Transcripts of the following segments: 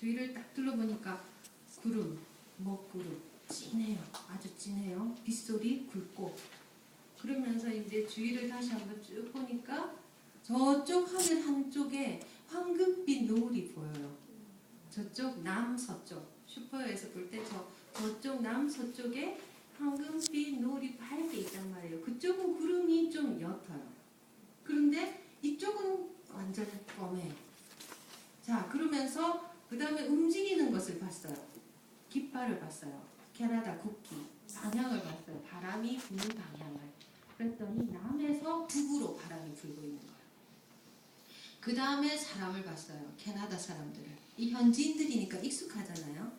주위를 딱 둘러보니까 구름, 먹구름, 진해요. 아주 진해요. 빗소리 굵고. 그러면서 이제 주위를 다시 한번 쭉 보니까 저쪽 하늘 한쪽에 황금빛 노을이 보여요. 저쪽 남서쪽, 슈퍼에서 볼 때 저쪽 남서쪽에 황금빛 노을이 밝게 있단 말이에요. 그쪽은 구름이 좀 옅어요. 그런데 이쪽은 완전 검해요. 자, 그러면서 그 다음에 움직이는 것을 봤어요. 깃발을 봤어요. 캐나다 국기. 방향을 봤어요. 바람이 부는 방향을. 그랬더니 남에서 북으로 바람이 불고 있는 거예요. 그 다음에 사람을 봤어요. 캐나다 사람들을. 이 현지인들이니까 익숙하잖아요.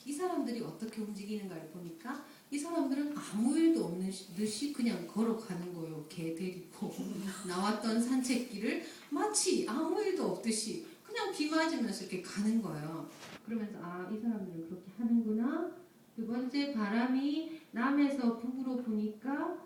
이 사람들이 어떻게 움직이는가를 보니까 이 사람들은 아무 일도 없는 듯이 그냥 걸어가는 거예요. 개 데리고 나왔던 산책길을 마치 아무 일도 없듯이 그냥 비 맞으면서 이렇게 가는 거예요. 그러면서 아, 이 사람들은 그렇게 하는구나. 두 번째, 바람이 남에서 북으로 부니까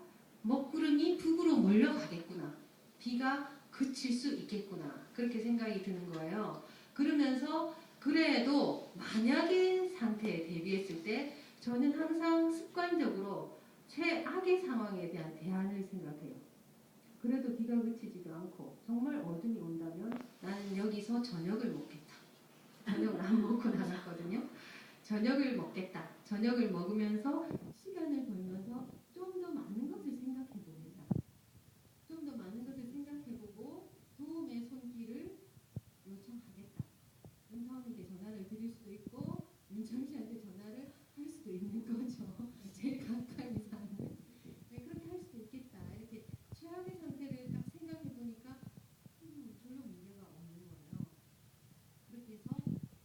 먹구름이 북으로 몰려가겠구나. 비가 그칠 수 있겠구나. 그렇게 생각이 드는 거예요. 그러면서 그래도 만약의 상태에 대비했을 때 저는 항상 습관적으로 최악의 상황에 대한 대안을 생각해요. 그래도 비가 그치지도 않고 정말 어둠이 온다면 나는 여기서 저녁을 먹겠다. 저녁을 안 먹고 나갔거든요. 저녁을 먹겠다. 저녁을 먹으면서 시간을 벌면서 좀 더 많은 것을 생각해보겠다. 좀 더 많은 것을 생각해보고 도움의 손길을 요청하겠다. 은사원님께 전화를 드릴 수도 있고 윤정 씨한테 전화를 할 수도 있는 거죠. 제일 가까이 사는. 네, 그렇게 할 수도 있겠다. 이렇게 최악의 상태를 딱 생각해보니까 별로 문제가 없는 거예요. 그렇게 해서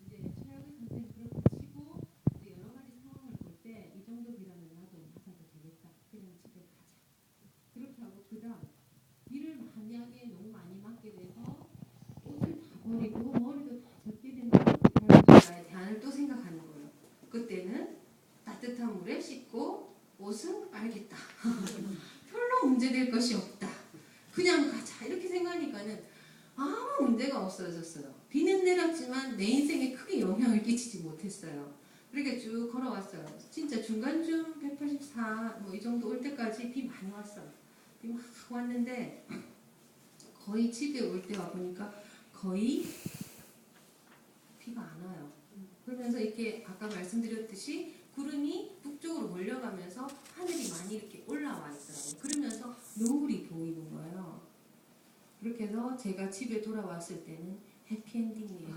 이제 최악의 상태를 그렇게 치고 이제 여러 가지 상황을 볼 때 이 정도 비라면 나도 나가도 되겠다. 그냥 집에 가자. 그렇게 하고 그다음 비를 만약에 너무 많이 맞게 돼서 옷을 다 버리고 머리도 다 젖게 된다면 나의 대안을 또 생각하는 거예요. 그때는 따뜻한 물에 씻고 옷은 빨겠다. 별로 문제될 것이 없다. 그냥 가자. 이렇게 생각하니까는 아무 문제가 없어졌어요. 비는 내렸지만 내 인생에 크게 영향을 끼치지 못했어요. 그렇게 쭉 걸어왔어요. 진짜 중간쯤 184 뭐 이 정도 올 때까지 비 많이 왔어요. 비 막 왔는데 거의 집에 올 때 와보니까 거의 비가 안 와요. 그러면서 이렇게 아까 말씀드렸듯이 구름이 북쪽으로 몰려가면서 하늘이 많이 이렇게 올라와 있더라고요. 그러면서 노을이 보이는 거예요. 그렇게 해서 제가 집에 돌아왔을 때는 해피엔딩이에요.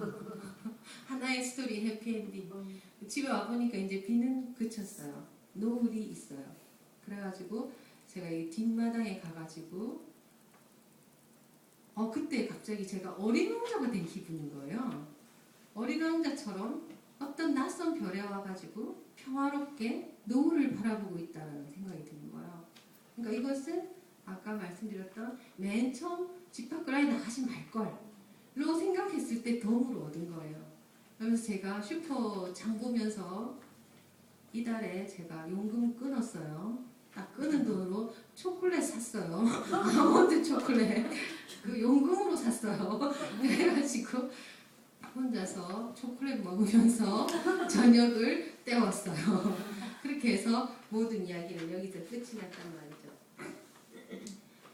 하나의 스토리 해피엔딩. 집에 와보니까 이제 비는 그쳤어요. 노을이 있어요. 그래가지고 제가 이 뒷마당에 가가지고 그때 갑자기 제가 어린 왕자가 된 기분인 거예요. 어린 왕자처럼 어떤 낯선 별에 와가지고 평화롭게 노을을 바라보고 있다는 생각이 드는 거예요. 그러니까 이것은 아까 말씀드렸던 맨 처음 집 밖을 아예 나가지 말걸로 생각했을 때 덤으로 얻은 거예요. 그러면서 제가 슈퍼 장 보면서 이달에 제가 용금 끊었어요. 딱 끊은 돈으로 초콜릿 샀어요. 아몬드 초콜릿. 그 용금으로 샀어요. 그래가지고 혼자서 초콜릿 먹으면서 저녁을 때웠어요. 그렇게 해서 모든 이야기는 여기서 끝이 났단 말이죠.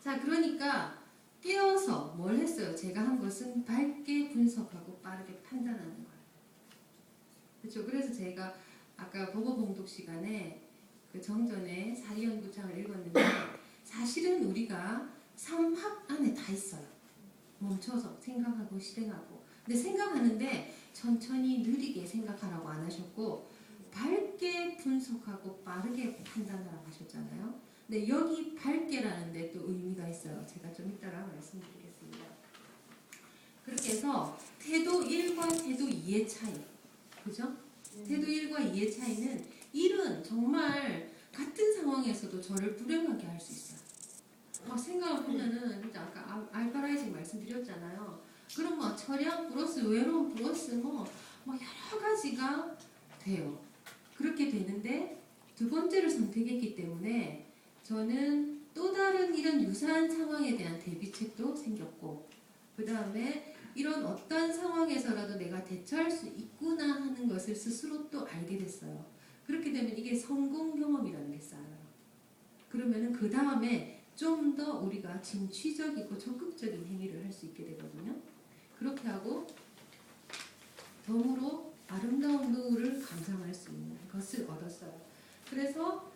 자, 그러니까 깨어서 뭘 했어요? 제가 한 것은 밝게 분석하고 빠르게 판단하는 거예요. 그렇죠? 그래서 제가 아까 보고 봉독 시간에 그 정전의 사리연구창을 읽었는데 사실은 우리가 삼합 안에 다 있어요. 멈춰서 생각하고 실행하고. 근데 생각하는데 천천히 느리게 생각하라고 안 하셨고 밝게 분석하고 빠르게 판단하라고 하셨잖아요. 근데 여기 밝게라는 데 또 의미가 있어요. 제가 좀 이따가 말씀드리겠습니다. 그렇게 해서 태도 1과 태도 2의 차이. 그죠? 태도 1과 2의 차이는 1은 정말 같은 상황에서도 저를 불행하게 할 수 있어요. 막 생각을 보면은 진짜 아까 알파라이징 말씀드렸잖아요. 그럼 뭐 처량 플러스 외로움 플러스 뭐 여러 가지가 돼요. 그렇게 되는데 두 번째를 선택했기 때문에 저는 또 다른 이런 유사한 상황에 대한 대비책도 생겼고 그 다음에 이런 어떤 상황에서라도 내가 대처할 수 있구나 하는 것을 스스로 또 알게 됐어요. 그렇게 되면 이게 성공 경험이라는 게 쌓여요. 그러면은 그 다음에 좀 더 우리가 진취적이고 적극적인 행위를 할 수 있게 되거든요. 그렇게 하고 덤으로 아름다운 노을을 감상할 수 있는 것을 얻었어요. 그래서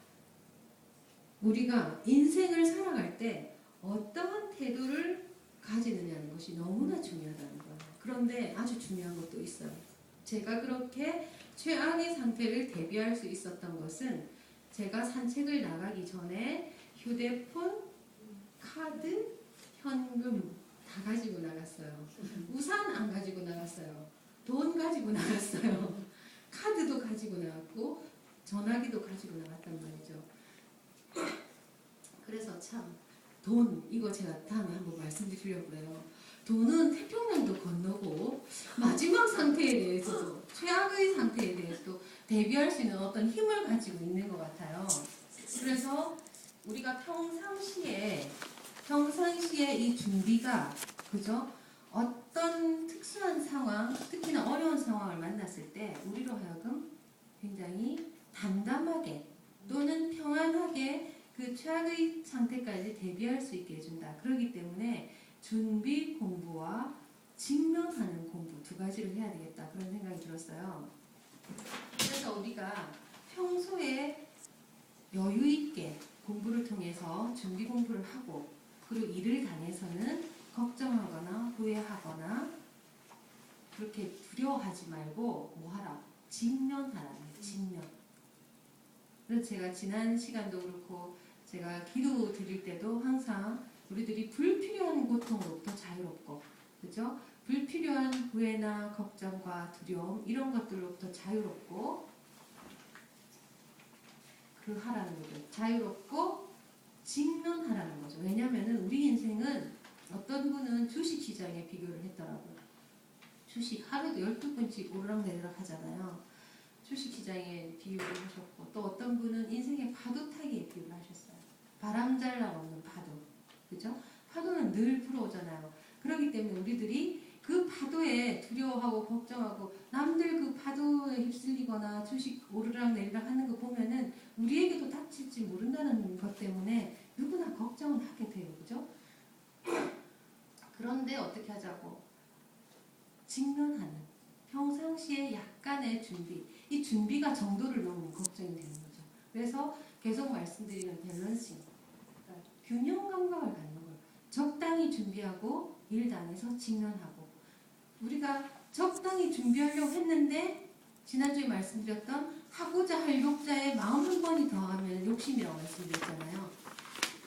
우리가 인생을 살아갈 때 어떠한 태도를 가지느냐는 것이 너무나 중요하다는 거예요. 그런데 아주 중요한 것도 있어요. 제가 그렇게 최악의 상태를 대비할 수 있었던 것은 제가 산책을 나가기 전에 휴대폰, 카드, 현금 다 가지고 나갔어요. 우산 안 가지고 나갔어요. 돈 가지고 나갔어요. 카드도 가지고 나갔고 전화기도 가지고 나갔단 말이죠. 그래서 참 돈, 이거 제가 다음에 한번 말씀드리려고 해요. 돈은 태평양도 건너고 마지막 상태에 대해서도 최악의 상태에 대해서도 대비할 수 있는 어떤 힘을 가지고 있는 것 같아요. 그래서 우리가 평상시에 이 준비가 그죠? 어떤 특수한 상황, 특히나 어려운 상황을 만났을 때 우리로 하여금 굉장히 담담하게 또는 평안하게 그 최악의 상태까지 대비할 수 있게 해준다. 그렇기 때문에 준비 공부와 직면하는 공부 두 가지를 해야 되겠다. 그런 생각이 들었어요. 그래서 우리가 평소에 여유 있게 공부를 통해서 준비 공부를 하고 그리고 일을 당해서는 걱정하거나 후회하거나 그렇게 두려워하지 말고 뭐 하라? 직면하라는 거예요. 직면. 그래서 제가 지난 시간도 그렇고 제가 기도 드릴 때도 항상 우리들이 불필요한 고통으로부터 자유롭고 그죠? 불필요한 후회나 걱정과 두려움 이런 것들로부터 자유롭고 그 하라는 거죠. 자유롭고 직면하라는 거죠. 왜냐하면 우리 인생은 어떤 분은 주식시장에 비교를 했더라고요. 주식 하루도 12번씩 오르락내리락 하잖아요. 주식시장에 비유를 하셨고 또 어떤 분은 인생의 파도 타기에 비유를 하셨어요. 바람 잘 나오는 파도. 그죠? 파도는 늘 불어오잖아요. 그렇기 때문에 우리들이 그 파도에 두려워하고 걱정하고 남들 그 파도에 휩쓸리거나 주식 오르락내리락 하는 거 보면은 우리에게도 닥칠지 모른다는 것 때문에 누구나 걱정을 하게 돼요. 그죠? 그런데 어떻게 하자고? 직면하는 평상시에 약간의 준비 이 준비가 정도를 넘으면 걱정이 되는 거죠. 그래서 계속 말씀드리는 밸런싱 그러니까 균형 감각을 갖는 거예요. 적당히 준비하고 일 당해서 직면하고 우리가 적당히 준비하려고 했는데 지난주에 말씀드렸던 하고자 할 욕자에 마음 한 번이 더하면 욕심이라고 말씀드렸잖아요.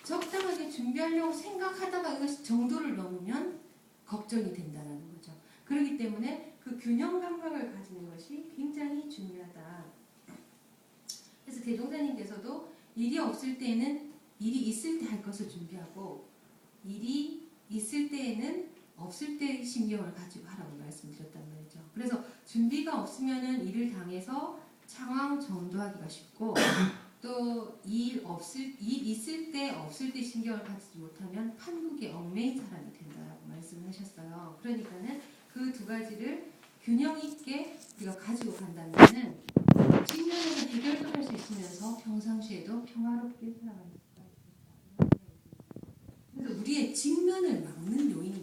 적당하게 준비하려고 생각하다가 이것이 정도를 넘으면 걱정이 된다는 거죠. 그렇기 때문에 그 균형 감각을 가지는 것이 굉장히 중요하다. 그래서 대종사님께서도 일이 없을 때에는 일이 있을 때 할 것을 준비하고 일이 있을 때에는 없을 때 신경을 가지고 하라고 말씀드렸단 말이죠. 그래서 준비가 없으면은 일을 당해서 상황 전도하기가 쉽고 또 일 있을 때 없을 때 신경을 가지지 못하면 판국에 얽매인 사람이 된다라고 말씀하셨어요. 그러니까는 그 두 가지를 균형 있게 우리가 가지고 간다면은 직면에서 해결도 할 수 있으면서 평상시에도 평화롭게 살아가는 수가 있다. 그래서 우리의 직면을 막는 요인이